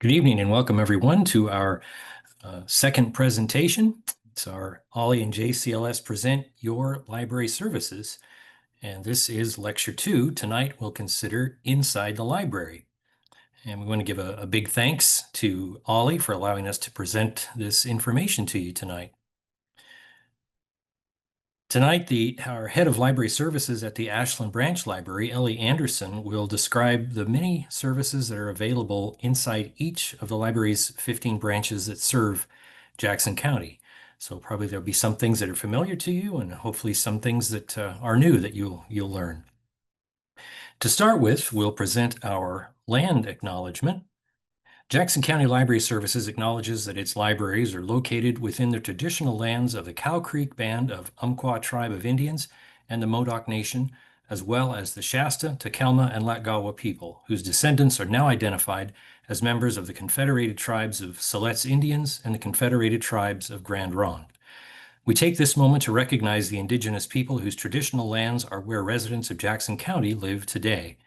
Good evening and welcome everyone to our second presentation. It's our Ollie and JCLS present your library services. And this is lecture 2. Tonight we'll consider inside the library. And we want to give a big thanks to Ollie for allowing us to present this information to you tonight. Tonight, our head of library services at the Ashland Branch Library, Ellie Anderson, will describe the many services that are available inside each of the library's 15 branches that serve Jackson County. So probably there'll be some things that are familiar to you and hopefully some things that are new that you'll learn. To start with, we'll present our land acknowledgement. Jackson County Library Services acknowledges that its libraries are located within the traditional lands of the Cow Creek Band of Umpqua Tribe of Indians and the Modoc Nation, as well as the Shasta, Takelma, and Latgawa people, whose descendants are now identified as members of the Confederated Tribes of Siletz Indians and the Confederated Tribes of Grand Ronde. We take this moment to recognize the indigenous people whose traditional lands are where residents of Jackson County live today.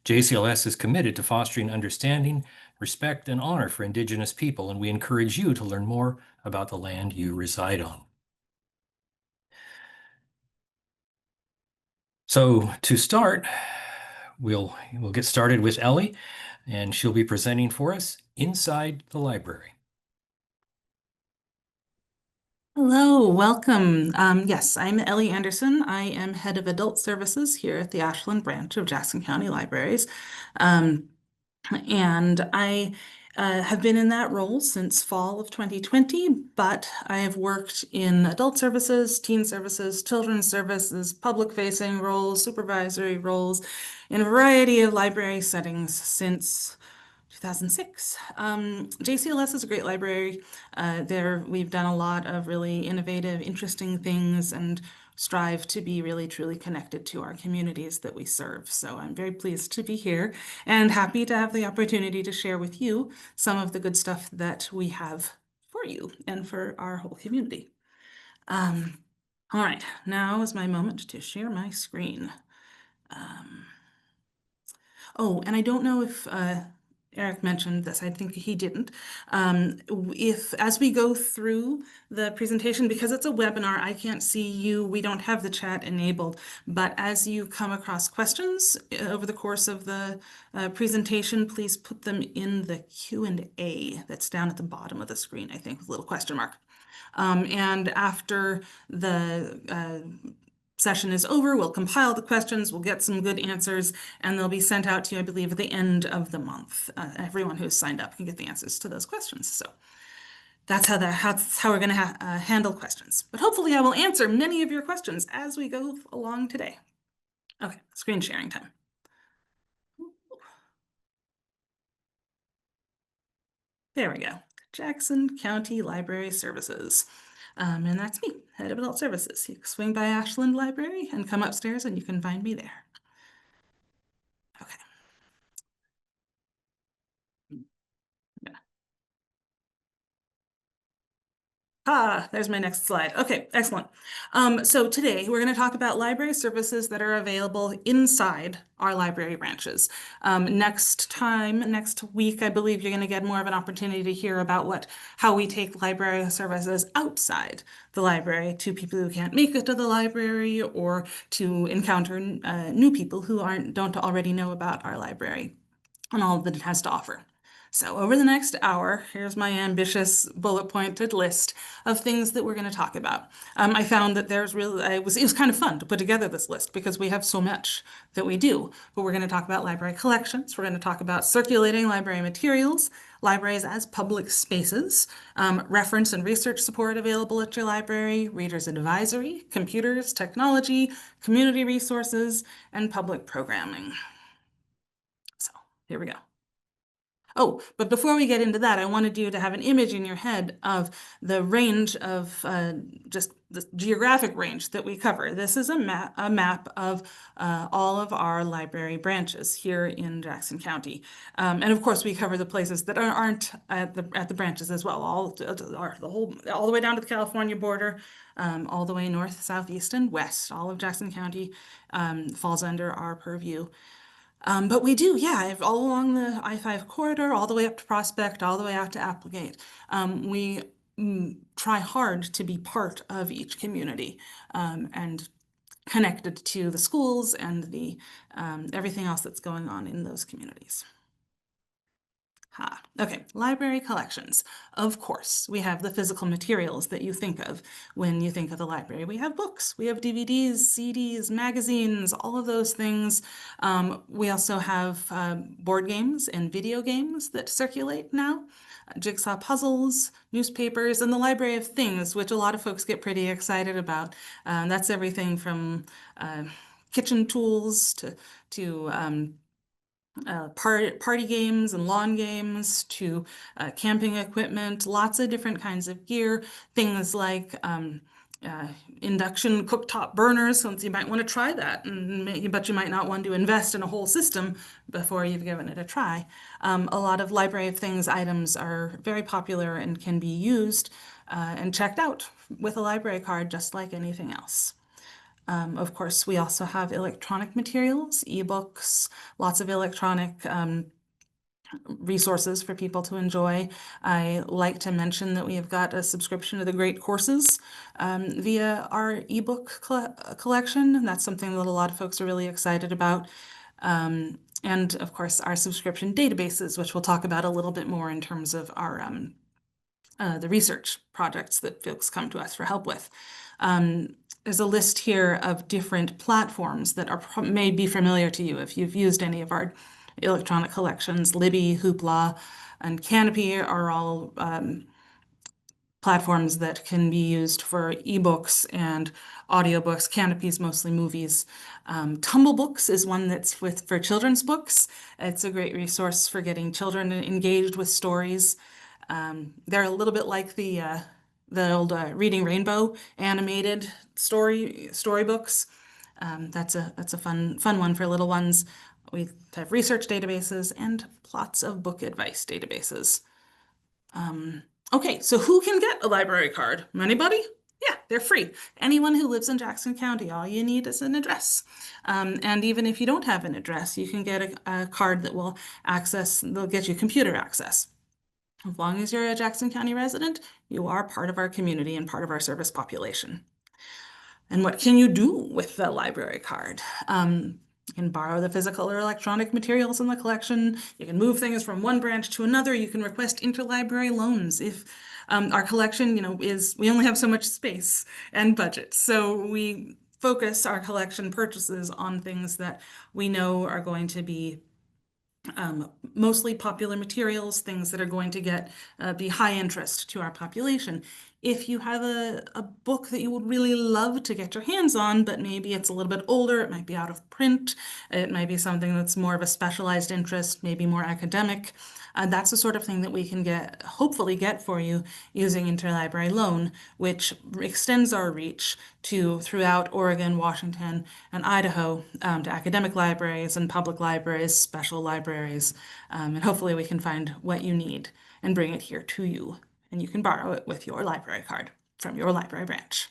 JCLS is committed to fostering understanding, respect, and honor for Indigenous people, and we encourage you to learn more about the land you reside on. So to start, we'll get started with Ellie, and she'll be presenting for us inside the library. Hello, welcome. Yes, I'm Ellie Anderson. I am head of adult services here at the Ashland Branch of Jackson County Libraries. And I have been in that role since fall of 2020, but I have worked in adult services, teen services, children's services, public-facing roles, supervisory roles, in a variety of library settings since 2006. JCLS is a great library. We've done a lot of really innovative, interesting things and strive to be really truly connected to our communities that we serve. So I'm very pleased to be here and happy to have the opportunity to share with you some of the good stuff that we have for you and for our whole community. All right, now is my moment to share my screen. Oh, and I don't know if Eric mentioned this, I think he didn't. As we go through the presentation, because it's a webinar, I can't see you, we don't have the chat enabled, but as you come across questions over the course of the presentation, please put them in the Q&A that's down at the bottom of the screen, I think, with a little question mark. And after the session is over, we'll compile the questions, we'll get some good answers, and they'll be sent out to you, I believe, at the end of the month. Everyone who's signed up can get the answers to those questions. So that's how we're going to handle questions. But hopefully I will answer many of your questions as we go along today. Okay, screen sharing time. There we go. Jackson County Library Services. And that's me, head of adult services. You can swing by Ashland Library and come upstairs and you can find me there. Okay. There's my next slide. Okay, excellent. So today we're going to talk about library services that are available inside our library branches. Next week, I believe you're going to get more of an opportunity to hear about how we take library services outside the library to people who can't make it to the library or to encounter new people who don't already know about our library and all that it has to offer. So over the next hour, here's my ambitious bullet-pointed list of things that we're going to talk about. I found that it was kind of fun to put together this list because we have so much that we do. But we're going to talk about library collections. We're going to talk about circulating library materials, libraries as public spaces, reference and research support available at your library, readers advisory, computers, technology, community resources, and public programming. So here we go. Oh, but before we get into that, I wanted you to have an image in your head of the range of just the geographic range that we cover. This is a map of all of our library branches here in Jackson County. And of course, we cover the places that aren't at the branches as well, all the way down to the California border, all the way north, south, east, and west. All of Jackson County falls under our purview. But we do, yeah, all along the I-5 corridor, all the way up to Prospect, all the way out to Applegate. We try hard to be part of each community and connected to the schools and the everything else that's going on in those communities. Okay, library collections. Of course, we have the physical materials that you think of when you think of the library. We have books, we have DVDs, CDs, magazines, all of those things. We also have board games and video games that circulate now, jigsaw puzzles, newspapers, and the Library of Things, which a lot of folks get pretty excited about. That's everything from kitchen tools to party games and lawn games to camping equipment, lots of different kinds of gear, things like uh, induction cooktop burners, since you might want to try that, but you might not want to invest in a whole system before you've given it a try. A lot of Library of Things items are very popular and can be used and checked out with a library card just like anything else. Of course, we also have electronic materials, ebooks, lots of electronic resources for people to enjoy. I like to mention that we have got a subscription to the Great Courses via our ebook collection. And that's something that a lot of folks are really excited about. And of course, our subscription databases, which we'll talk about a little bit more in terms of our the research projects that folks come to us for help with. There's a list here of different platforms that may be familiar to you if you've used any of our electronic collections. Libby, Hoopla, and Canopy are all platforms that can be used for ebooks and audiobooks. Canopy's mostly movies. Tumblebooks is one that's for children's books. It's a great resource for getting children engaged with stories. They're a little bit like the old Reading Rainbow animated storybooks. That's a fun one for little ones. We have research databases and lots of book advice databases. Okay, so who can get a library card? Anybody? Yeah, they're free. Anyone who lives in Jackson County, all you need is an address. And even if you don't have an address, you can get a card that will they'll get you computer access. As long as you're a Jackson County resident, you are part of our community and part of our service population. And what can you do with the library card? You can borrow the physical or electronic materials in the collection. You can move things from one branch to another. You can request interlibrary loans if our collection, we only have so much space and budget. So we focus our collection purchases on things that we know are going to be mostly popular materials, things that are going to be high interest to our population. If you have a book that you would really love to get your hands on, but maybe it's a little bit older, it might be out of print, it might be something that's more of a specialized interest, maybe more academic, that's the sort of thing that we can hopefully get for you using interlibrary loan, which extends our reach throughout Oregon, Washington, and Idaho to academic libraries and public libraries, special libraries, and hopefully we can find what you need and bring it here to you. And you can borrow it with your library card from your library branch.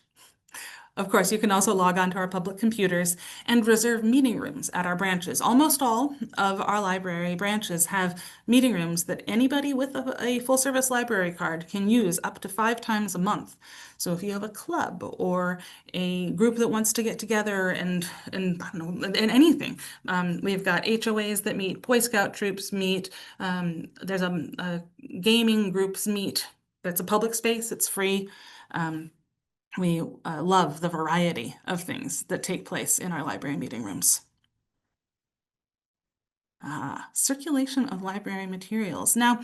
Of course, you can also log on to our public computers and reserve meeting rooms at our branches. Almost all of our library branches have meeting rooms that anybody with a full-service library card can use up to 5 times a month. So if you have a club or a group that wants to get together and I don't know, and anything, we've got HOAs that meet, Boy Scout troops meet, there's a gaming groups meet. That's a public space, it's free. We love the variety of things that take place in our library meeting rooms. Circulation of library materials. Now,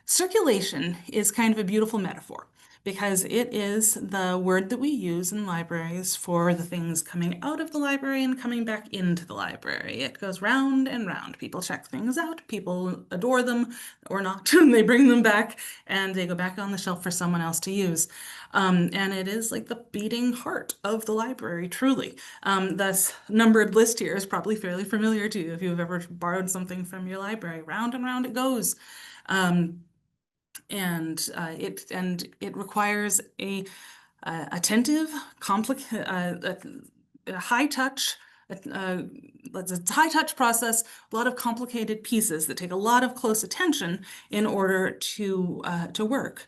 circulation is kind of a beautiful metaphor because it is the word that we use in libraries for the things coming out of the library and coming back into the library. It goes round and round. People check things out, people adore them or not, and they bring them back and they go back on the shelf for someone else to use. And it is like the beating heart of the library, truly. This numbered list here is probably fairly familiar to you if you've ever borrowed something from your library. Round and round it goes. And it requires a attentive, high touch uh, it's a high-touch process, a lot of complicated pieces that take a lot of close attention in order to work.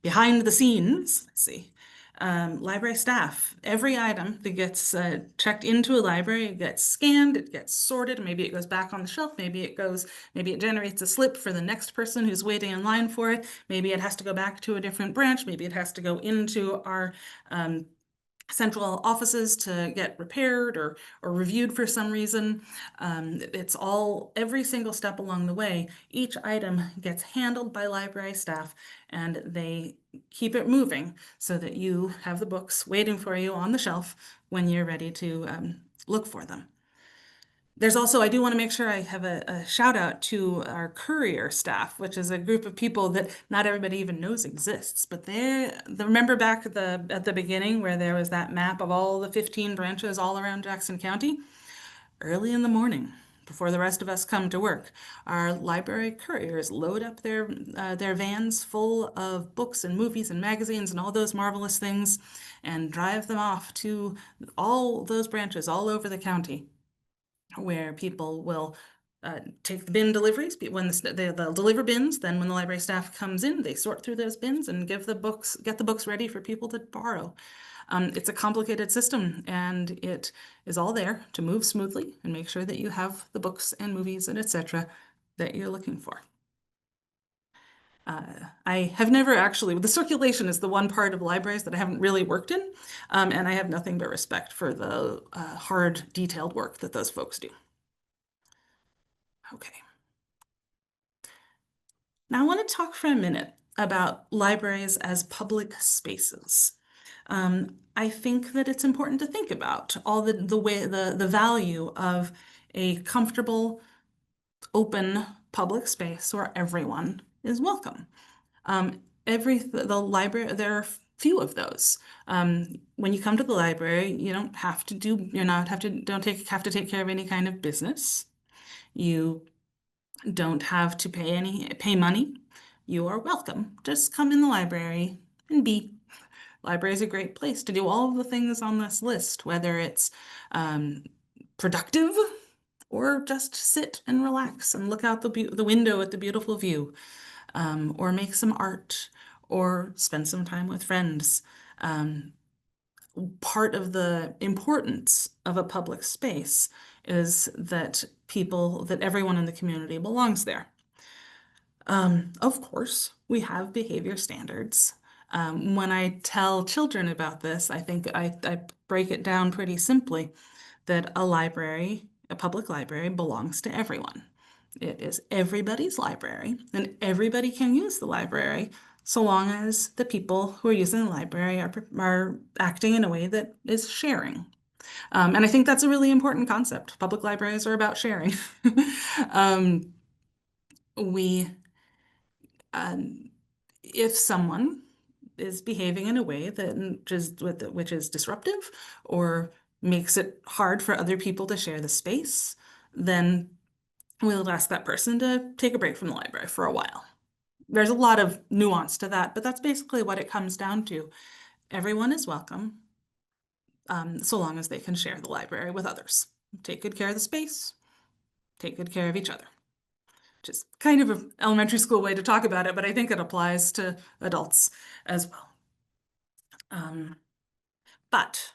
Behind the scenes, let's see. Library staff, every item that gets checked into a library gets scanned, it gets sorted, maybe it goes back on the shelf, maybe it generates a slip for the next person who's waiting in line for it, maybe it has to go back to a different branch, maybe it has to go into our central offices to get repaired or reviewed for some reason. It's all, every single step along the way, each item gets handled by library staff and they keep it moving so that you have the books waiting for you on the shelf when you're ready to look for them. There's also, I do want to make sure I have a shout out to our courier staff, which is a group of people that not everybody even knows exists. But remember back at the beginning where there was that map of all the 15 branches all around Jackson County? Early in the morning, before the rest of us come to work, our library couriers load up their vans full of books and movies and magazines and all those marvelous things and drive them off to all those branches all over the county where people will take the bin deliveries. When they'll deliver bins, then when the library staff comes in, they sort through those bins and get the books ready for people to borrow. It's a complicated system, and it is all there to move smoothly and make sure that you have the books and movies and etc. that you're looking for. I have never actually, the circulation is the one part of libraries that I haven't really worked in, and I have nothing but respect for the hard, detailed work that those folks do. Okay. Now I want to talk for a minute about libraries as public spaces. I think that it's important to think about all the value of a comfortable, open public space where everyone is welcome. The library, there are few of those. When you come to the library, you don't have to do, you're not have to, don't take, have to take care of any kind of business. You don't have to pay money. You are welcome. Just come in the library and be. Library is a great place to do all of the things on this list, whether it's productive or just sit and relax and look out the window at the beautiful view, or make some art, or spend some time with friends. Part of the importance of a public space is that everyone in the community belongs there. Of course, we have behavior standards. When I tell children about this, I think I break it down pretty simply that a public library belongs to everyone. It is everybody's library, and everybody can use the library so long as the people who are using the library are acting in a way that is sharing. And I think that's a really important concept. Public libraries are about sharing. Um, we if someone is behaving in a way which is disruptive or makes it hard for other people to share the space, then we'll ask that person to take a break from the library for a while. There's a lot of nuance to that, but that's basically what it comes down to. Everyone is welcome, so long as they can share the library with others. Take good care of the space, take good care of each other. Which is kind of an elementary school way to talk about it, but I think it applies to adults as well. But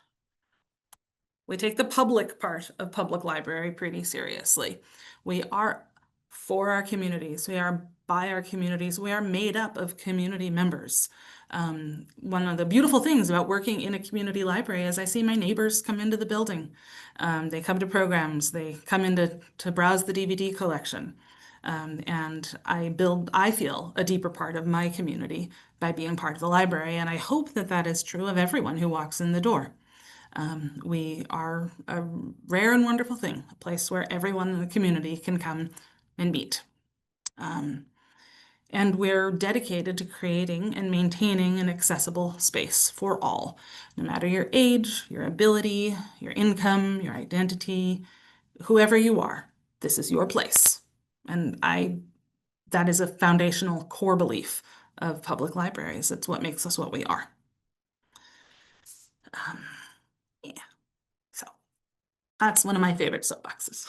we take the public part of public library pretty seriously. We are for our communities. We are by our communities. We are made up of community members. One of the beautiful things about working in a community library is I see my neighbors come into the building. They come to programs. They come in to browse the DVD collection. And I feel a deeper part of my community by being part of the library. And I hope that that is true of everyone who walks in the door. We are a rare and wonderful thing, a place where everyone in the community can come and meet. And we're dedicated to creating and maintaining an accessible space for all, no matter your age, your ability, your income, your identity, whoever you are, this is your place. And that is a foundational core belief of public libraries. It's what makes us what we are. Yeah. So That's one of my favorite soapboxes.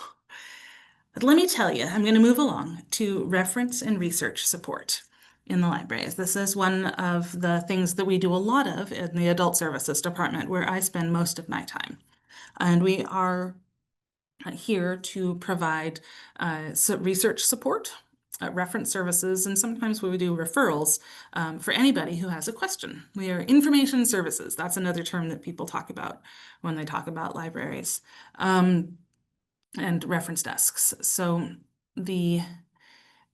But let me tell you, I'm going to move along to reference and research support in the libraries. This is one of the things that we do a lot of in the Adult Services Department, where I spend most of my time. And we are here to provide research support, reference services, and sometimes we do referrals for anybody who has a question. We are information services. That's another term that people talk about when they talk about libraries. And reference desks. So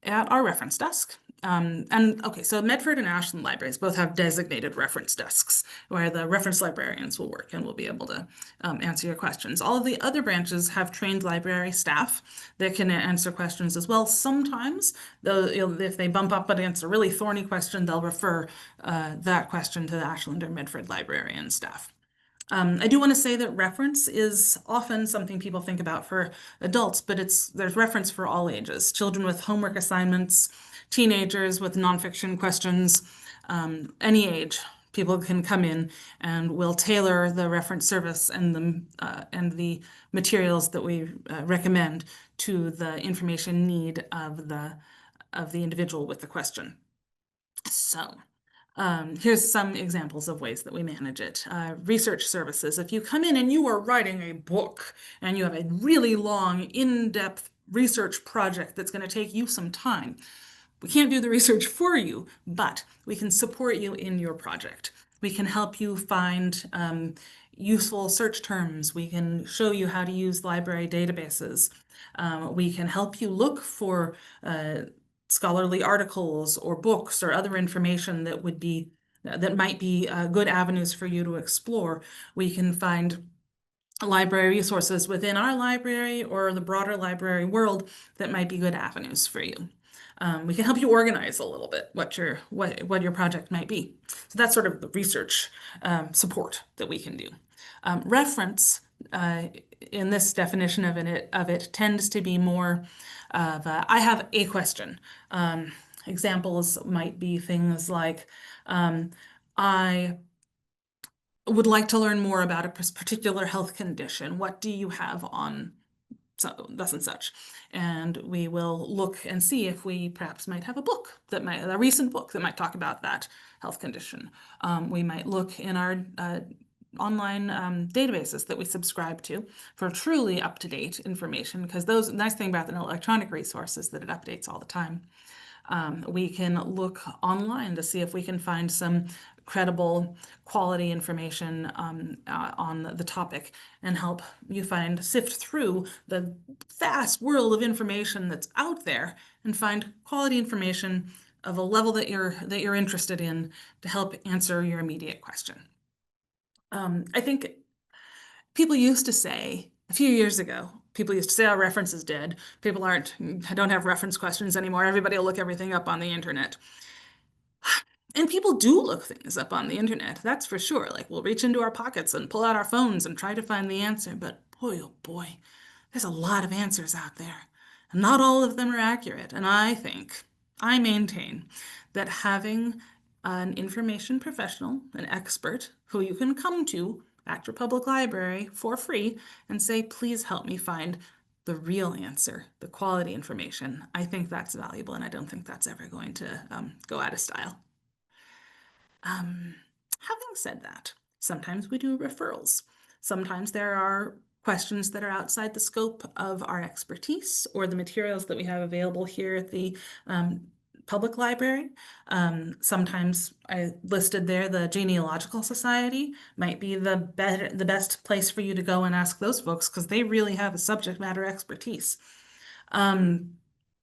at our reference desk, and okay, so Medford and Ashland libraries both have designated reference desks where the reference librarians will work and will be able to answer your questions. All of the other branches have trained library staff that can answer questions as well. Sometimes, if they bump up against a really thorny question, they'll refer that question to the Ashland or Medford librarian staff. I do want to say that reference is often something people think about for adults, but there's reference for all ages. Children with homework assignments, teenagers with nonfiction questions, any age. People can come in and we'll tailor the reference service and the materials that we recommend to the information need of the individual with the question. So. Here's some examples of ways that we manage it. Research services. If you come in and you are writing a book and you have a really long, in-depth research project that's going to take you some time, we can't do the research for you, but we can support you in your project. We can help you find useful search terms. We can show you how to use library databases. We can help you look for scholarly articles or books or other information that might be good avenues for you to explore. We can find library resources within our library or the broader library world that might be good avenues for you. We can help you organize a little bit what your project might be. So that's sort of the research support that we can do. Reference in this definition of it tends to be more of I have a question. Examples might be things like I would like to learn more about a particular health condition. What do you have on thus and such? And we will look and see if we perhaps might have a recent book that might talk about that health condition. We might look in our online databases that we subscribe to for truly up-to-date information, because the nice thing about an electronic resource is that it updates all the time. We can look online to see if we can find some credible quality information on the topic and help you sift through the vast world of information that's out there and find quality information of a level that you're interested in to help answer your immediate question. I think people used to say a few years ago, people used to say, "Oh, reference is dead. People don't have reference questions anymore. Everybody will look everything up on the internet." And people do look things up on the internet, that's for sure. Like, we'll reach into our pockets and pull out our phones and try to find the answer. But boy, oh boy, there's a lot of answers out there. And not all of them are accurate. And I maintain that having an information professional, an expert, who you can come to at your public library for free and say, "Please help me find the real answer, the quality information," I think that's valuable, and I don't think that's ever going to go out of style. Having said that, sometimes we do referrals. Sometimes there are questions that are outside the scope of our expertise or the materials that we have available here at the public library. Sometimes I listed there the Genealogical Society might be the best place for you to go and ask those folks, because they really have a subject matter expertise.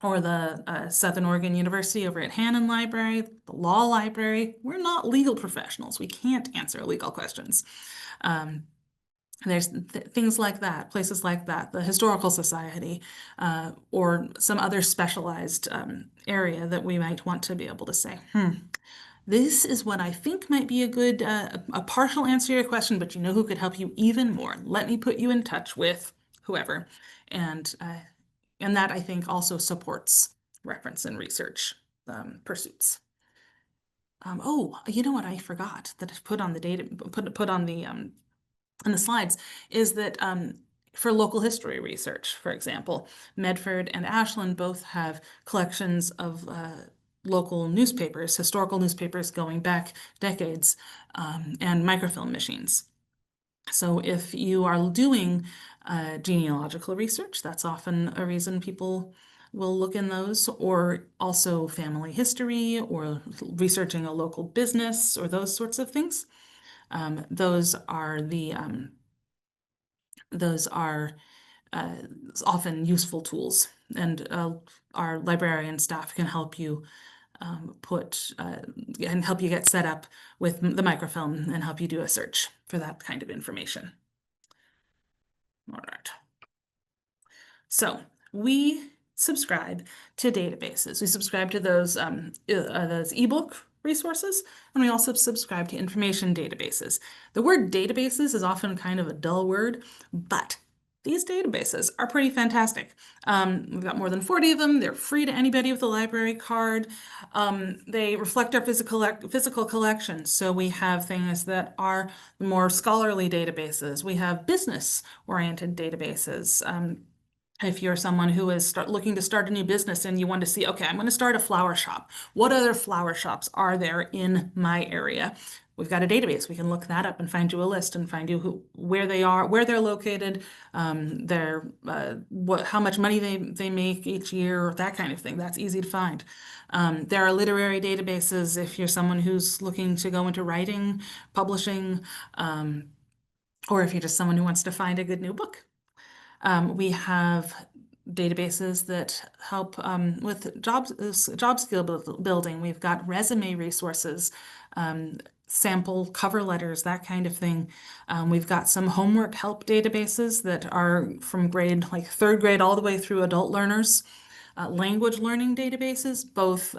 Or the Southern Oregon University over at Hannon Library, the Law Library. We're not legal professionals. We can't answer legal questions. There's things like that, places like that, the Historical Society, or some other specialized area that we might want to be able to say, this is what I think might be a good, a partial answer to your question, but you know who could help you even more? Let me put you in touch with whoever. And that, I think, also supports reference and research pursuits. Oh, you know what I forgot that I put on the data, put on the slides, is that for local history research, for example. Medford and Ashland both have collections of local newspapers, historical newspapers going back decades, and microfilm machines. So if you are doing genealogical research, that's often a reason people will look in those, or also family history, or researching a local business, or those sorts of things. Those are uh, often useful tools, and our librarian staff can help you and help you get set up with the microfilm and help you do a search for that kind of information. All right. So we subscribe to databases. We subscribe to those ebook resources, and we also subscribe to information databases. The word databases is often kind of a dull word, but these databases are pretty fantastic. We've got more than 40 of them. They're free to anybody with a library card. They reflect our physical collections. So we have things that are more scholarly databases. We have business-oriented databases. If you're someone who is looking to start a new business and you want to see, okay, I'm going to start a flower shop. What other flower shops are there in my area? We've got a database. We can look that up and find you a list and find you where they are, where they're located, how much money they make each year, that kind of thing. That's easy to find. There are literary databases if you're someone who's looking to go into writing, publishing, or if you're just someone who wants to find a good new book. We have databases that help with job skill building. We've got resume resources, sample cover letters, that kind of thing. We've got some homework help databases that are from grade like third grade all the way through adult learners. Language learning databases, both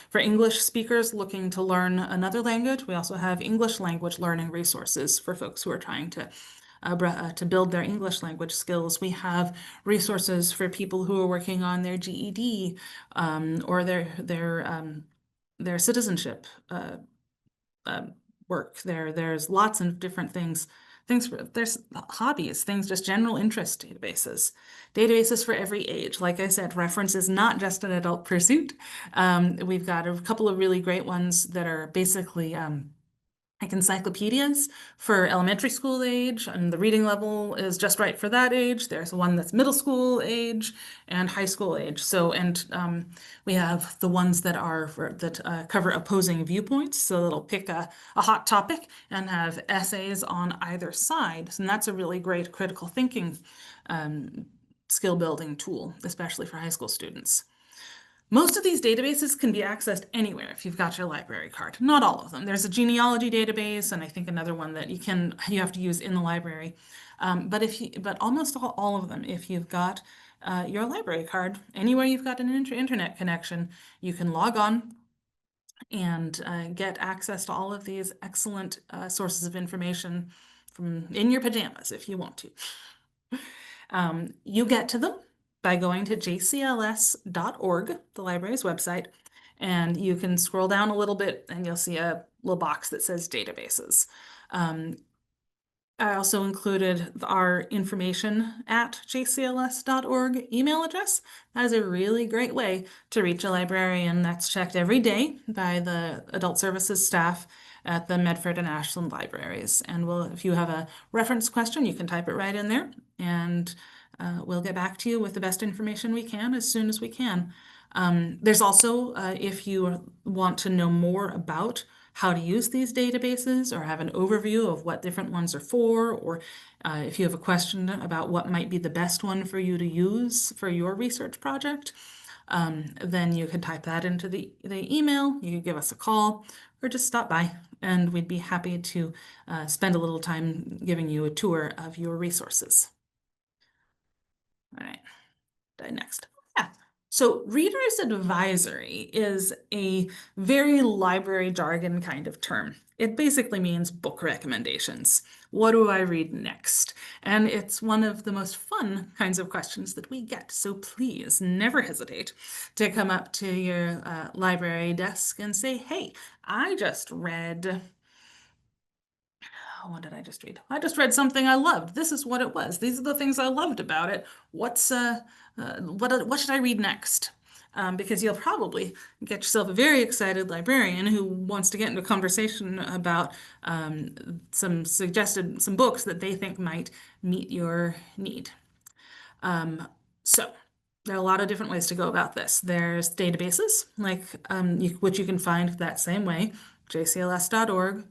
for English speakers looking to learn another language. We also have English language learning resources for folks who are trying to build their English language skills. We have resources for people who are working on their GED or their citizenship work. There's lots of different things. There's hobbies, things, just general interest databases. Databases for every age. Like I said, reference is not just an adult pursuit. We've got a couple of really great ones that are basically like encyclopedias for elementary school age, and the reading level is just right for that age. There's one that's middle school age and high school age. So, and we have the ones that cover opposing viewpoints. So it'll pick a hot topic and have essays on either side. And that's a really great critical thinking skill building tool, especially for high school students. Most of these databases can be accessed anywhere if you've got your library card. Not all of them. There's a genealogy database, and I think another one that you have to use in the library. But almost all of them, if you've got your library card, anywhere you've got an internet connection, you can log on and get access to all of these excellent sources of information from in your pajamas if you want to. You get to them by going to jcls.org, the library's website, and you can scroll down a little bit and you'll see a little box that says databases. I also included our information@jcls.org email address. That is a really great way to reach a librarian. That's checked every day by the adult services staff at the Medford and Ashland libraries. And if you have a reference question, you can type it right in there, and we'll get back to you with the best information we can as soon as we can. There's also, if you want to know more about how to use these databases or have an overview of what different ones are for, or if you have a question about what might be the best one for you to use for your research project, then you can type that into the email. You can give us a call or just stop by, and we'd be happy to spend a little time giving you a tour of your resources. All right, next. Yeah. So reader's advisory is a very library jargon kind of term. It basically means book recommendations. What do I read next? And it's one of the most fun kinds of questions that we get. So please never hesitate to come up to your library desk and say, hey, I just read what did I just read? I just read something I loved. This is what it was. These are the things I loved about it. What should I read next? Because you'll probably get yourself a very excited librarian who wants to get into a conversation about some books that they think might meet your need. So there are a lot of different ways to go about this. There's databases, like which you can find that same way, jcls.org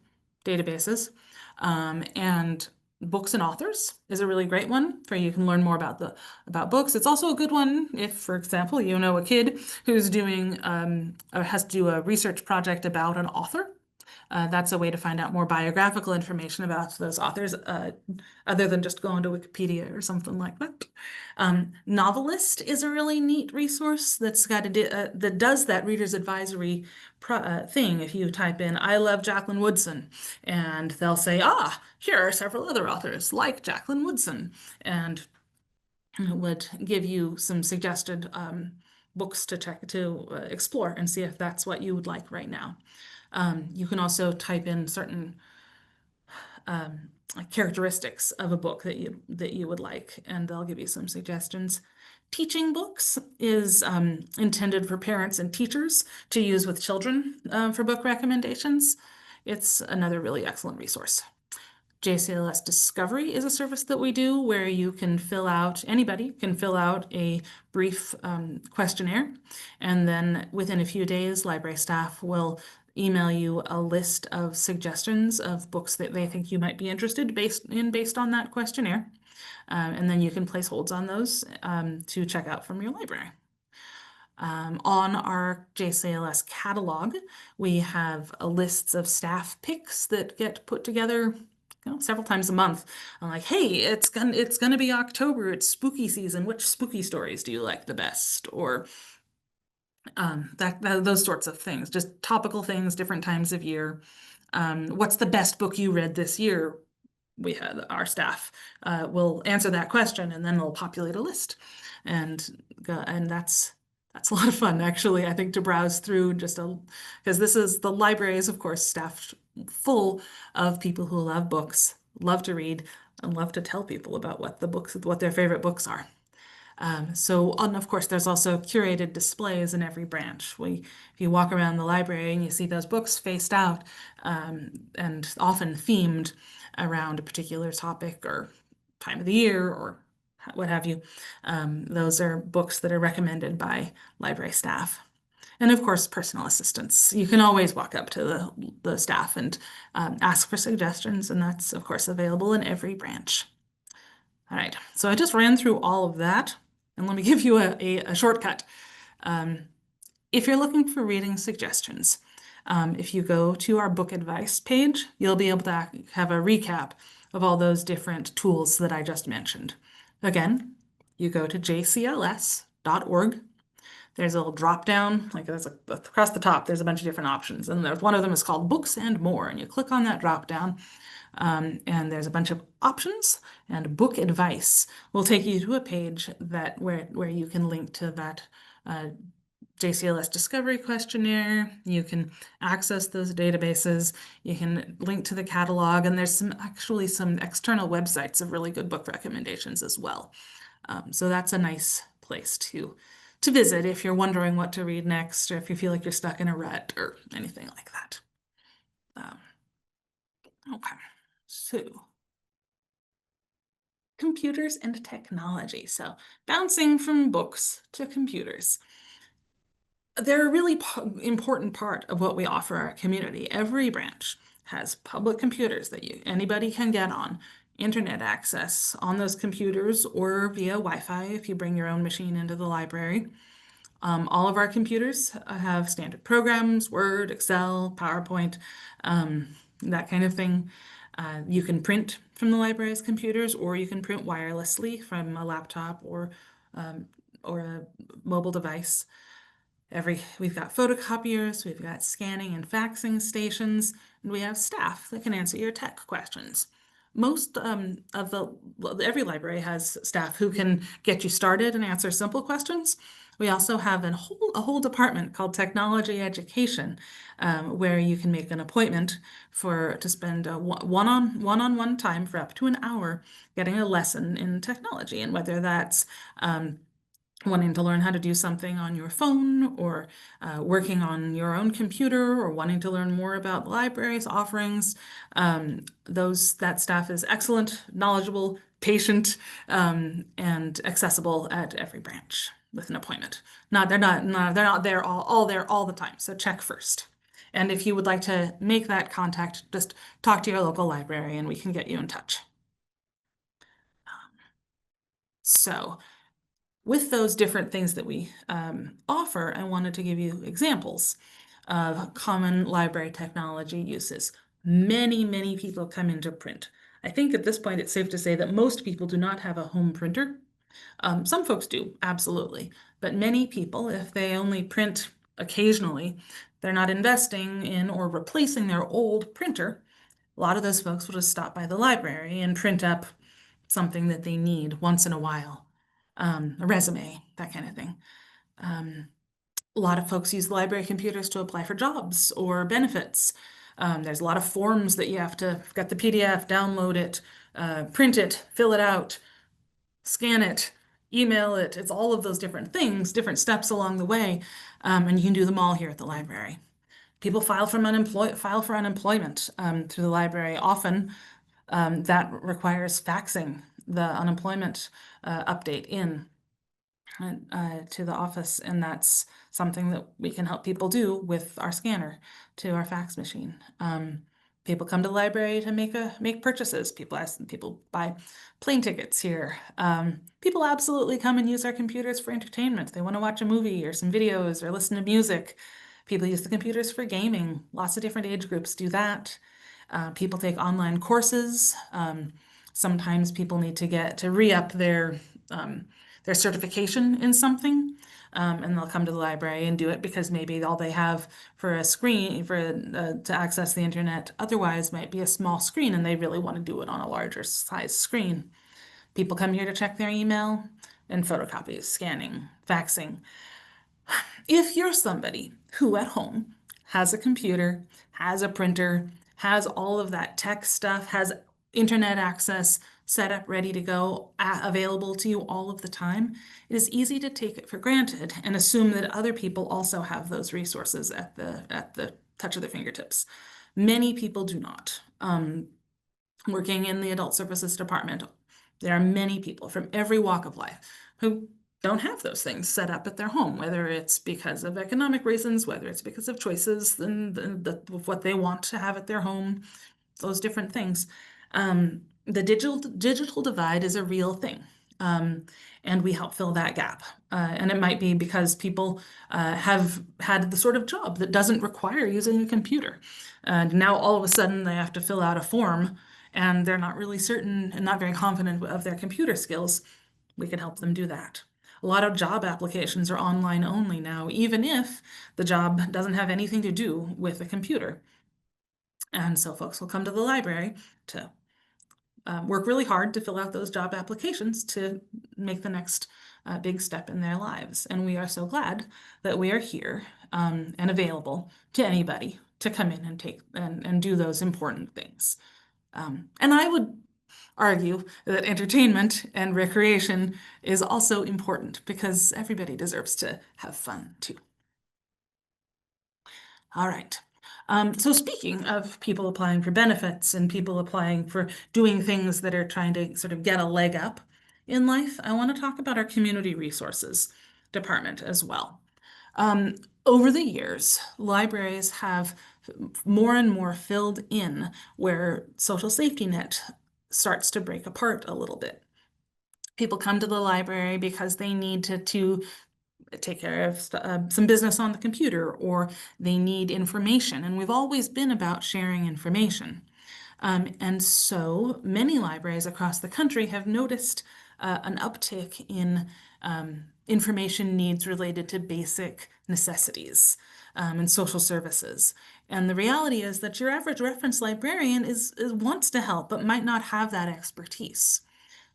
databases, and books and authors is a really great one for you can learn more about books. It's also a good one if, for example, you know a kid who's doing or has to do a research project about an author. That's a way to find out more biographical information about those authors, other than just going to Wikipedia or something like that. Novelist is a really neat resource that does that reader's advisory thing. If you type in "I love Jacqueline Woodson," and they'll say, "Ah, here are several other authors like Jacqueline Woodson," and it would give you some suggested books to explore and see if that's what you would like right now. You can also type in certain characteristics of a book that you would like, and they'll give you some suggestions. Teaching books is intended for parents and teachers to use with children for book recommendations. It's another really excellent resource. JCLS Discovery is a service that we do where anybody can fill out a brief questionnaire, and then within a few days, library staff will email you a list of suggestions of books that they think you might be interested based on that questionnaire. And then you can place holds on those to check out from your library. On our JCLS catalog, we have lists of staff picks that get put together several times a month. I'm like, hey, it's gonna be October, it's spooky season. Which spooky stories do you like the best? Or those sorts of things, just topical things, different times of year. What's the best book you read this year? Our staff will answer that question, and then they'll populate a list, and that's a lot of fun, actually, I think, to browse through because the library is, of course, staffed full of people who love books, love to read, and love to tell people about what their favorite books are. And of course, there's also curated displays in every branch. If you walk around the library and you see those books faced out, and often themed around a particular topic or time of the year or what have you, those are books that are recommended by library staff. And of course, personal assistance. You can always walk up to the staff and ask for suggestions, and that's, of course, available in every branch. All right, so I just ran through all of that, and let me give you a shortcut. If you're looking for reading suggestions, if you go to our book advice page, you'll be able to have a recap of all those different tools that I just mentioned. Again, you go to jcls.org. There's a little drop down, across the top, there's a bunch of different options. And one of them is called Books and More. And you click on that drop down, and there's a bunch of options, and book advice will take you to a page where you can link to that JCLS Discovery questionnaire. You can access those databases. You can link to the catalog, and there's actually some external websites of really good book recommendations as well. So that's a nice place to visit if you're wondering what to read next, or if you feel like you're stuck in a rut or anything like that. Okay, so computers and technology. So bouncing from books to computers. They're a really important part of what we offer our community. Every branch has public computers that anybody can get on, internet access on those computers or via Wi-Fi if you bring your own machine into the library. All of our computers have standard programs, Word, Excel, PowerPoint, that kind of thing. You can print from the library's computers, or you can print wirelessly from a laptop or a mobile device. We've got photocopiers, we've got scanning and faxing stations, and we have staff that can answer your tech questions. Every library has staff who can get you started and answer simple questions. We also have a whole department called technology education, where you can make an appointment to spend a one-on-one time for up to an hour getting a lesson in technology, and whether that's wanting to learn how to do something on your phone, or working on your own computer, or wanting to learn more about the library's offerings. That staff is excellent, knowledgeable, patient, and accessible at every branch with an appointment. They're not there all there all the time. So check first. And if you would like to make that contact, just talk to your local library and we can get you in touch. So with those different things that we offer, I wanted to give you examples of common library technology uses. Many people come into print. I think at this point it's safe to say that most people do not have a home printer. Some folks do, absolutely. But many people, if they only print occasionally, they're not investing in or replacing their old printer. A lot of those folks will just stop by the library and print up something that they need once in a while, a resume, that kind of thing. A lot of folks use library computers to apply for jobs or benefits. There's a lot of forms that you have to get the PDF, download it, print it, fill it out, scan it, email it. It's all of those different things, different steps along the way, and you can do them all here at the library. People file for unemployment through the library. Often that requires faxing the unemployment update in to the office, and that's something that we can help people do with our scanner to our fax machine. People come to the library to make purchases. People buy plane tickets here. People absolutely come and use our computers for entertainment. They want to watch a movie or some videos or listen to music. People use the computers for gaming. Lots of different age groups do that. People take online courses. Sometimes people need to re-up their certification in something, and they'll come to the library and do it because maybe all they have for a screen to access the internet otherwise might be a small screen, and they really want to do it on a larger size screen. People come here to check their email and photocopies, scanning, faxing. If you're somebody who at home has a computer, has a printer, has all of that tech stuff, has internet access set up, ready to go, available to you all of the time, it is easy to take it for granted and assume that other people also have those resources at the touch of their fingertips. Many people do not. Working in the adult services department, there are many people from every walk of life who don't have those things set up at their home, whether it's because of economic reasons, whether it's because of choices and what they want to have at their home, those different things. The digital divide is a real thing, and we help fill that gap. And it might be because people have had the sort of job that doesn't require using a computer. And now all of a sudden they have to fill out a form and they're not really certain and not very confident of their computer skills. We can help them do that. A lot of job applications are online only now, even if the job doesn't have anything to do with a computer. And so folks will come to the library to work really hard to fill out those job applications to make the next big step in their lives. And we are so glad that we are here and available to anybody to come in and take and do those important things. And I would argue that entertainment and recreation is also important because everybody deserves to have fun too. All right. So speaking of people applying for benefits and people applying for doing things that are trying to sort of get a leg up in life, I want to talk about our community resources department as well. Over the years, libraries have more and more filled in where social safety net starts to break apart a little bit. People come to the library because they need to take care of some business on the computer, or they need information. And we've always been about sharing information. And so many libraries across the country have noticed an uptick in information needs related to basic necessities and social services. And the reality is that your average reference librarian wants to help, but might not have that expertise.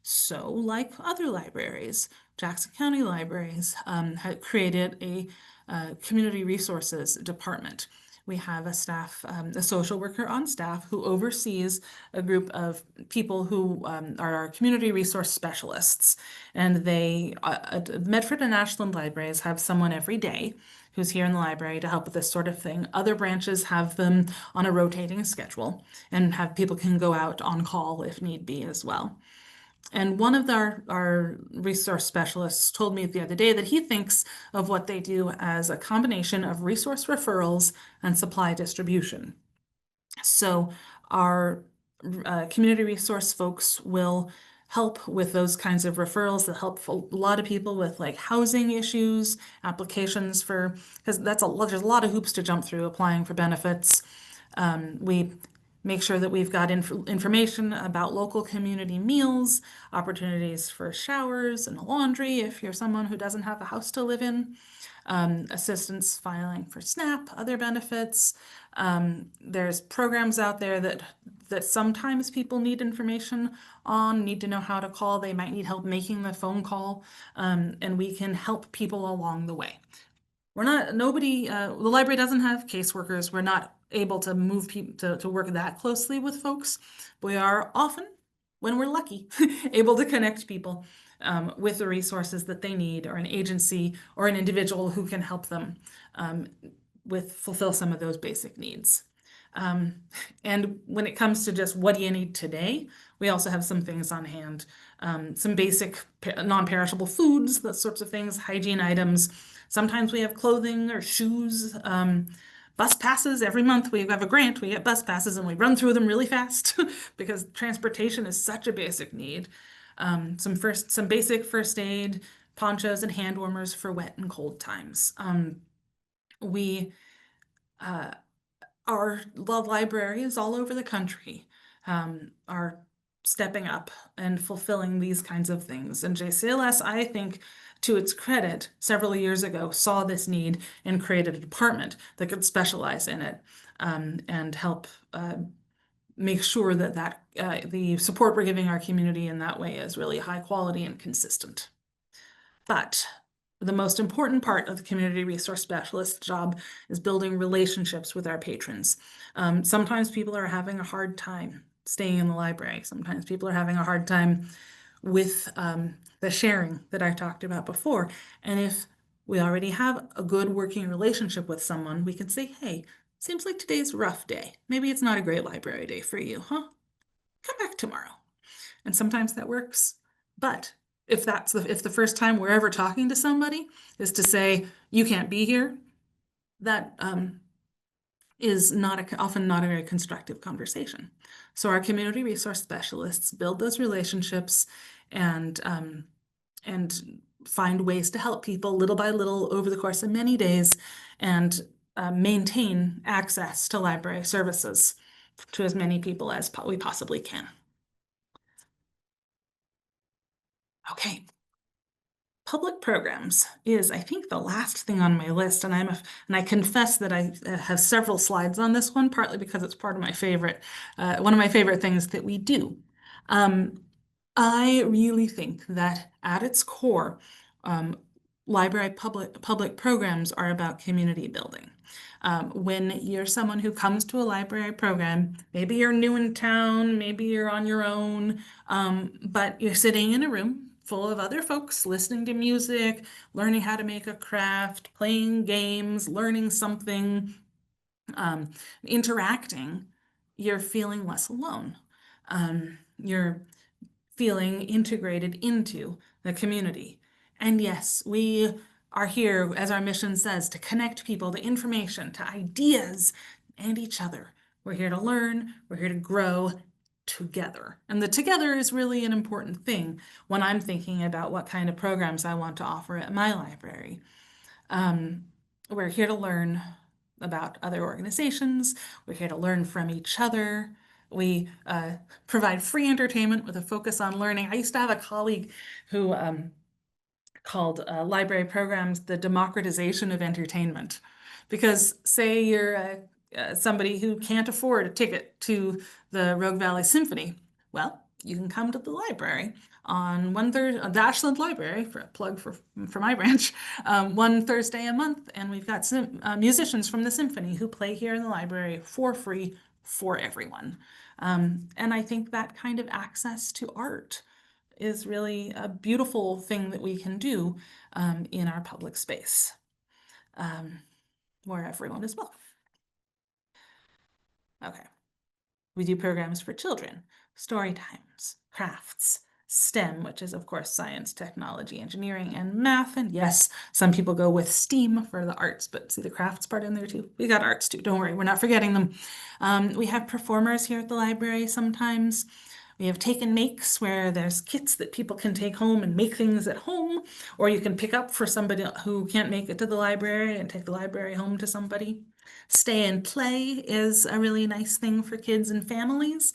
So, like other libraries, Jackson County Libraries had created a community resources department. We have a staff, a social worker on staff who oversees a group of people who are our community resource specialists. And they, at Medford and Ashland Libraries, have someone every day who's here in the library to help with this sort of thing. Other branches have them on a rotating schedule and have people can go out on call if need be as well. And one of our resource specialists told me the other day that he thinks of what they do as a combination of resource referrals and supply distribution. So our community resource folks will help with those kinds of referrals that help a lot of people with like housing issues, applications for, because there's a lot of hoops to jump through applying for benefits. We make sure that we've got information about local community meals, opportunities for showers and laundry if you're someone who doesn't have a house to live in, assistance filing for SNAP, other benefits. There's programs out there that sometimes people need information on, need to know how to call. They might need help making the phone call, and we can help people along the way. We're not, nobody, the library doesn't have caseworkers. We're not able to move people to work that closely with folks. We are often, when we're lucky, able to connect people with the resources that they need, or an agency or an individual who can help them fulfill some of those basic needs. And when it comes to just what do you need today, we also have some things on hand. Some basic non-perishable foods, those sorts of things, hygiene items. Sometimes we have clothing or shoes, bus passes. Every month we have a grant, we get bus passes and we run through them really fast because transportation is such a basic need. Some basic first aid, ponchos and hand warmers for wet and cold times. We Our libraries all over the country are stepping up and fulfilling these kinds of things. And JCLS, I think, to its credit, several years ago saw this need and created a department that could specialize in it and help make sure that the support we're giving our community in that way is really high quality and consistent. But the most important part of the community resource specialist job is building relationships with our patrons. Sometimes people are having a hard time staying in the library. Sometimes people are having a hard time with the sharing that I talked about before. And if we already have a good working relationship with someone, we can say, hey, seems like today's a rough day. Maybe it's not a great library day for you, huh? Come back tomorrow. And sometimes that works. But if the first time we're ever talking to somebody is to say, you can't be here, that is often not a very constructive conversation. So our community resource specialists build those relationships and find ways to help people little by little over the course of many days and maintain access to library services to as many people as we possibly can. Okay. Public programs is, I think, the last thing on my list, and I confess that I have several slides on this one, partly because it's part of my favorite, one of my favorite things that we do. I really think that at its core, library public programs are about community building. When you're someone who comes to a library program, maybe you're new in town, maybe you're on your own, but you're sitting in a room full of other folks listening to music, learning how to make a craft, playing games, learning something, interacting, you're feeling less alone. You're feeling integrated into the community. And yes, we are here, as our mission says, to connect people to information, to ideas, and each other. We're here to learn, we're here to grow together. And the together is really an important thing when I'm thinking about what kind of programs I want to offer at my library. We're here to learn about other organizations. We're here to learn from each other. We provide free entertainment with a focus on learning. I used to have a colleague who called library programs the democratization of entertainment. Because say you're somebody who can't afford a ticket to the Rogue Valley Symphony, well, you can come to the library. on one Thursday, the Ashland Library, for a plug for my branch, one Thursday a month, and we've got some musicians from the symphony who play here in the library for free for everyone. And I think that kind of access to art is really a beautiful thing that we can do in our public space, where everyone is welcome. Okay. We do programs for children, story times, crafts, STEM, which is, of course, science, technology, engineering, and math. And yes, some people go with STEAM for the arts, but see the crafts part in there too. We got arts too. Don't worry, we're not forgetting them. We have performers here at the library sometimes. We have take and makes where there's kits that people can take home and make things at home, or you can pick up for somebody who can't make it to the library and take the library home to somebody. Stay and play is a really nice thing for kids and families.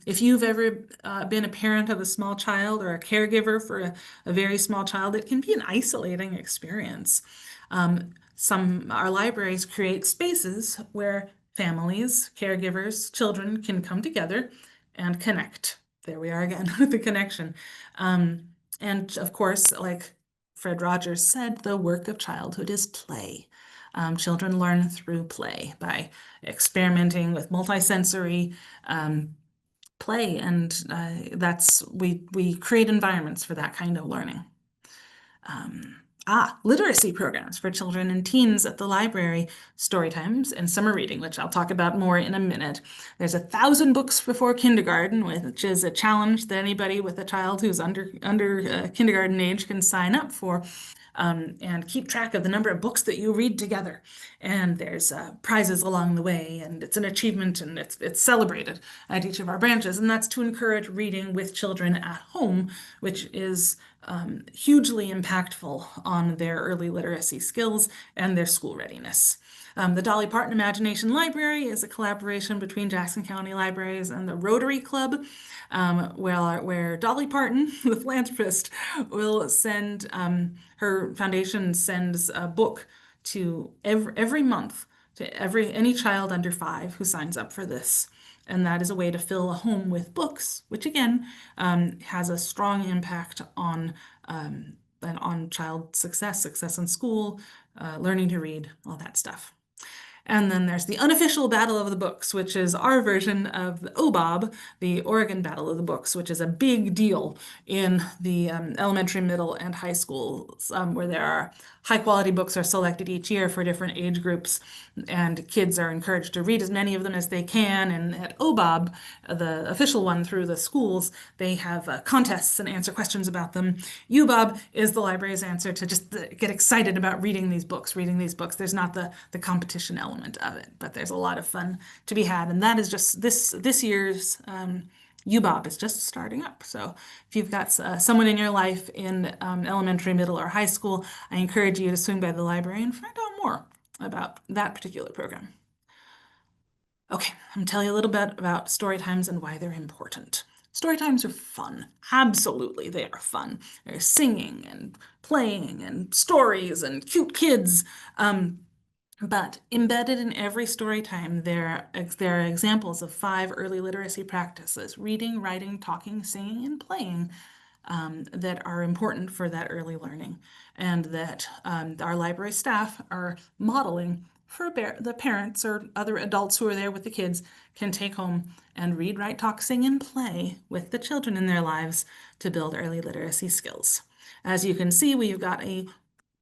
If you've ever been a parent of a small child or a caregiver for a very small child, it can be an isolating experience. Our libraries create spaces where families, caregivers, children can come together and connect. There we are again with the connection. And of course, like Fred Rogers said, the work of childhood is play. Children learn through play by experimenting with multisensory play, and we create environments for that kind of learning. Literacy programs for children and teens at the library, story times and summer reading, which I'll talk about more in a minute. There's 1,000 books before kindergarten, which is a challenge that anybody with a child who's under kindergarten age can sign up for. And keep track of the number of books that you read together. And there's prizes along the way, and it's an achievement, and it's celebrated at each of our branches. And that's to encourage reading with children at home, which is hugely impactful on their early literacy skills and their school readiness. The Dolly Parton Imagination Library is a collaboration between Jackson County Libraries and the Rotary Club, where Dolly Parton, the philanthropist, will send, her foundation sends a book to every month to any child under 5 who signs up for this. And that is a way to fill a home with books, which again has a strong impact on child success in school, learning to read, all that stuff. And then there's the unofficial Battle of the Books, which is our version of the OBOB, the Oregon Battle of the Books, which is a big deal in the elementary, middle, and high schools, where there are high-quality books are selected each year for different age groups, and kids are encouraged to read as many of them as they can. And at OBOB, the official one through the schools, they have contests and answer questions about them. UBOB is the library's answer to just get excited about reading these books. There's not the competition element of it, but there's a lot of fun to be had. And that is just this year's UBOB is just starting up. So if you've got someone in your life in elementary, middle, or high school, I encourage you to swing by the library and find out more about that particular program. Okay, I'm gonna tell you a little bit about story times and why they're important. Story times are fun. Absolutely, they are fun. There's singing and playing and stories and cute kids. But embedded in every story time, there are examples of 5 early literacy practices: reading, writing, talking, singing, and playing, that are important for that early learning, and that our library staff are modeling for the parents or other adults who are there with the kids can take home and read, write, talk, sing, and play with the children in their lives to build early literacy skills. As you can see, we've got a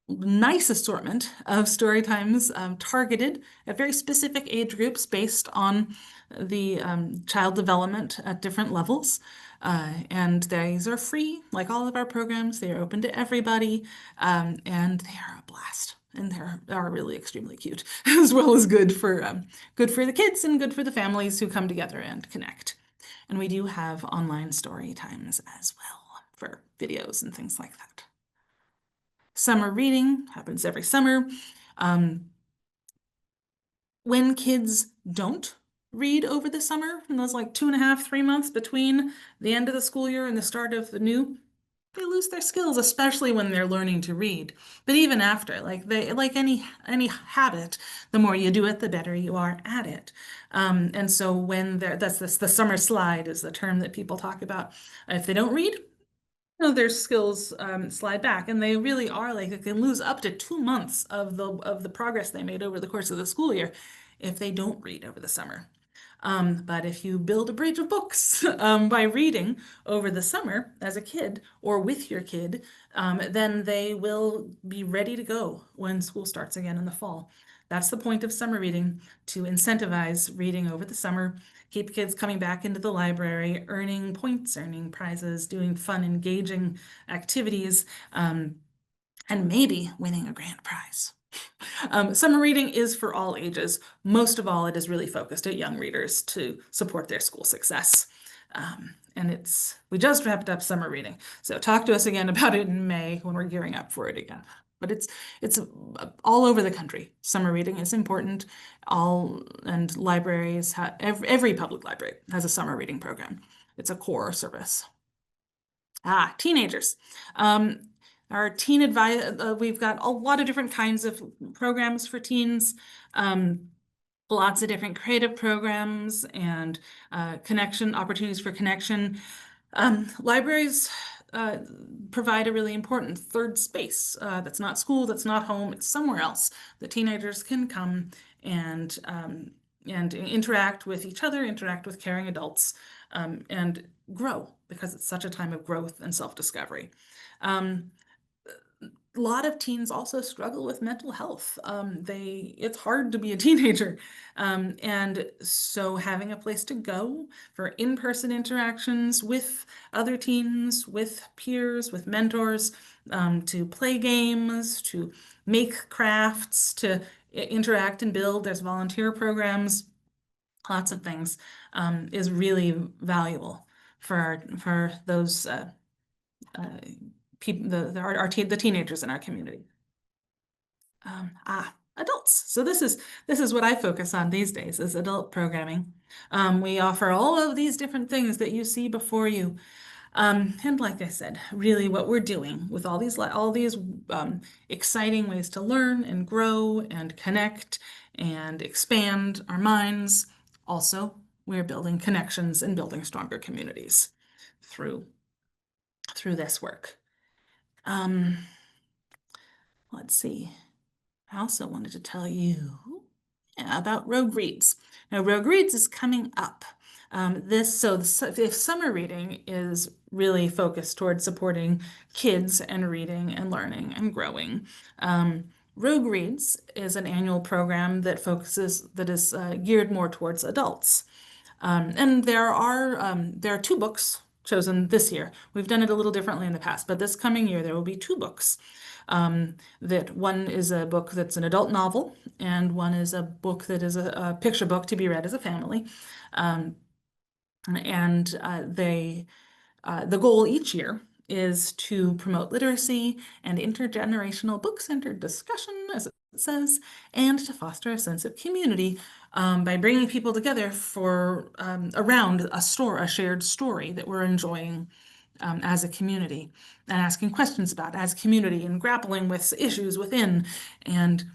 nice assortment of story times targeted at very specific age groups based on the child development at different levels. And these are free, like all of our programs. They are open to everybody, and they are a blast. And they are really extremely cute, as well as good for the kids and good for the families who come together and connect. And we do have online story times as well for videos and things like that. Summer reading happens every summer. When kids don't read over the summer, in those like 2.5, 3 months between the end of the school year and the start of the new, they lose their skills, especially when they're learning to read. But even after, like any habit, the more you do it, the better you are at it. And so when the summer slide is the term that people talk about. If they don't read, their skills slide back, and they really are like they can lose up to 2 months of the progress they made over the course of the school year if they don't read over the summer. But if you build a bridge of books by reading over the summer as a kid or with your kid, then they will be ready to go when school starts again in the fall. That's the point of summer reading, to incentivize reading over the summer, keep kids coming back into the library, earning points, earning prizes, doing fun, engaging activities, and maybe winning a grand prize. Summer reading is for all ages. Most of all, it is really focused at young readers to support their school success. And we just wrapped up summer reading. So talk to us again about it in May when we're gearing up for it again. But it's all over the country. Summer reading is important. And libraries have every public library has a summer reading program. It's a core service. Teenagers. Our teen advice, we've got a lot of different kinds of programs for teens. Lots of different creative programs and opportunities for connection. Libraries provide a really important third space that's not school, that's not home, it's somewhere else. The teenagers can come and interact with each other, interact with caring adults, and grow, because it's such a time of growth and self-discovery. A lot of teens also struggle with mental health. It's hard to be a teenager. And so having a place to go for in-person interactions with other teens, with peers, with mentors, to play games, to make crafts, to interact and build. There's volunteer programs, lots of things, is really valuable for those people, the teenagers in our community. Adults. So this is what I focus on these days, is adult programming. We offer all of these different things that you see before you. And like I said, really what we're doing with all these exciting ways to learn and grow and connect and expand our minds. Also, we're building connections and building stronger communities through this work. Let's see. I also wanted to tell you about Rogue Reads. Now, Rogue Reads is coming up. If summer reading is really focused towards supporting kids and reading and learning and growing, Rogue Reads is an annual program that is geared more towards adults. And there are 2 books chosen this year. We've done it a little differently in the past, but this coming year there will be 2 books. That one is a book that's an adult novel, and one is a book that is a picture book to be read as a family. The goal each year is to promote literacy and intergenerational book-centered discussion, as it says, and to foster a sense of community by bringing people together for around a shared story that we're enjoying as a community, and asking questions about as a community, and grappling with issues within, and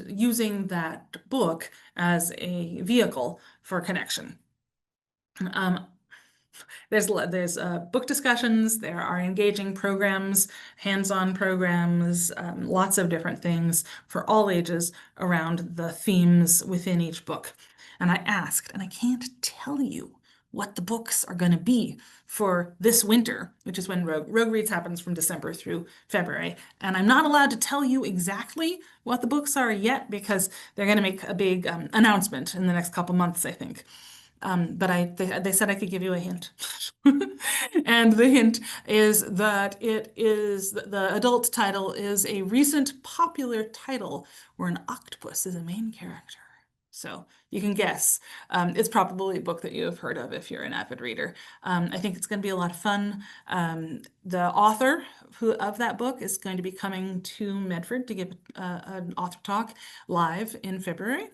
using that book as a vehicle for connection. There's book discussions, there are engaging programs, hands-on programs, lots of different things for all ages around the themes within each book. And I asked, and I can't tell you what the books are going to be for this winter, which is when Rogue Reads happens from December through February. And I'm not allowed to tell you exactly what the books are yet, because they're going to make a big announcement in the next couple months, I think. But they said I could give you a hint. And the hint is that the adult title is a recent popular title where an octopus is a main character. So you can guess. It's probably a book that you have heard of if you're an avid reader. I think it's going to be a lot of fun. The author of that book is going to be coming to Medford to give an author talk live in February.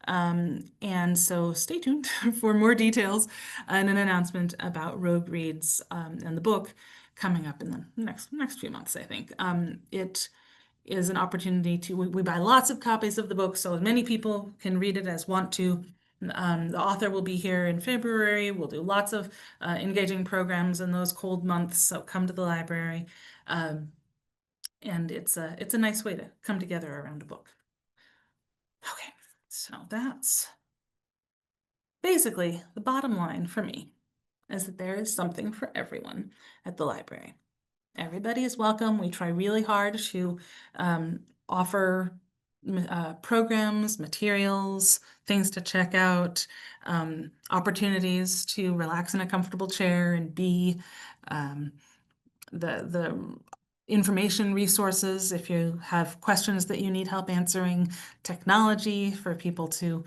And so stay tuned for more details and an announcement about Rogue Reads and the book coming up in the next few months, I think. It is an opportunity we buy lots of copies of the book, so as many people can read it as want to. The author will be here in February. We'll do lots of engaging programs in those cold months, so come to the library. And it's a nice way to come together around a book. Okay, so that's basically the bottom line for me, is that there is something for everyone at the library. Everybody is welcome. We try really hard to offer programs, materials, things to check out, opportunities to relax in a comfortable chair and be the information resources if you have questions that you need help answering, technology for people to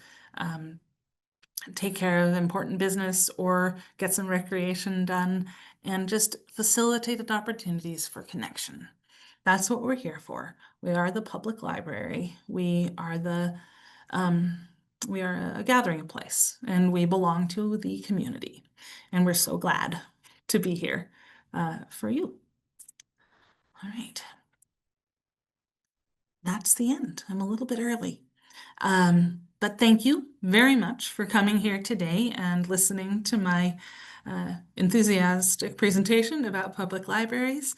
take care of important business or get some recreation done, and just facilitated opportunities for connection. That's what we're here for. We are the public library. We are we are a gathering place, and we belong to the community. And we're so glad to be here for you. All right. That's the end. I'm a little bit early. But thank you very much for coming here today and listening to my enthusiastic presentation about public libraries.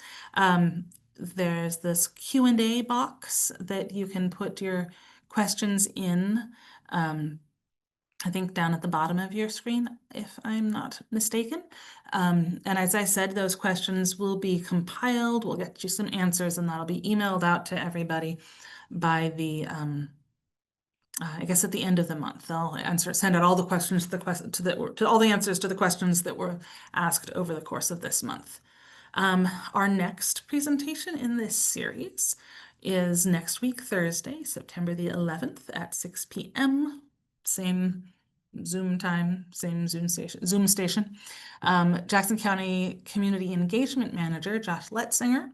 There's this Q&A box that you can put your questions in. I think down at the bottom of your screen, if I'm not mistaken. And as I said, those questions will be compiled. We'll get you some answers, and that'll be emailed out to everybody by the I guess at the end of the month. They'll send out all the questions to all the answers to the questions that were asked over the course of this month. Our next presentation in this series is next week, Thursday, September the 11th at 6 p.m. Same Zoom time, same Zoom station. Jackson County Community Engagement Manager, Josh Letzinger,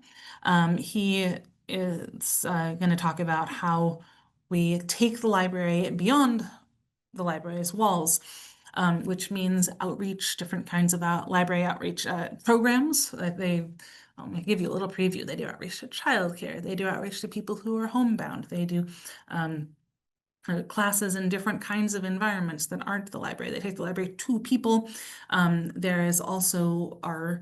he is going to talk about how we take the library beyond the library's walls, which means outreach, different kinds of library outreach programs. I'll give you a little preview. They do outreach to childcare. They do outreach to people who are homebound. They do classes in different kinds of environments that aren't the library. They take the library to people. There is also our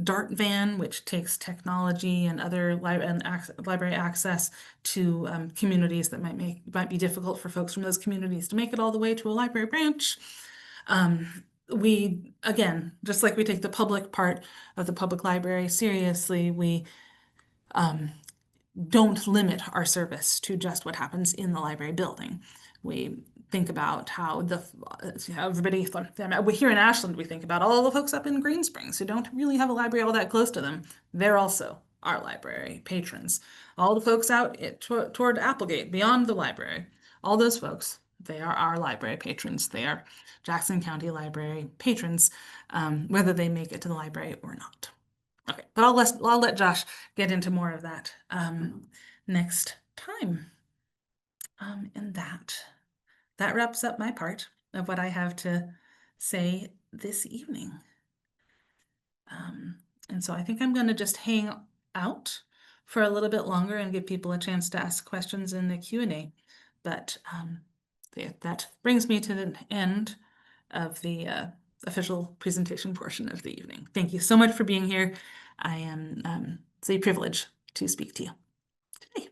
DART van, which takes technology and other library access to communities that might be difficult for folks from those communities to make it all the way to a library branch. We, again, just like we take the public part of the public library seriously, we don't limit our service to just what happens in the library building. We think about how everybody, here in Ashland, we think about all the folks up in Green Springs who don't really have a library all that close to them. They're also our library patrons. All the folks out toward Applegate, beyond the library, all those folks, they are our library patrons. They are Jackson County Library patrons, whether they make it to the library or not. Okay, but I'll let Josh get into more of that next time. And that wraps up my part of what I have to say this evening. And so I think I'm going to just hang out for a little bit longer and give people a chance to ask questions in the Q&A. But that brings me to the end of the official presentation portion of the evening. Thank you so much for being here. It's a privilege to speak to you today.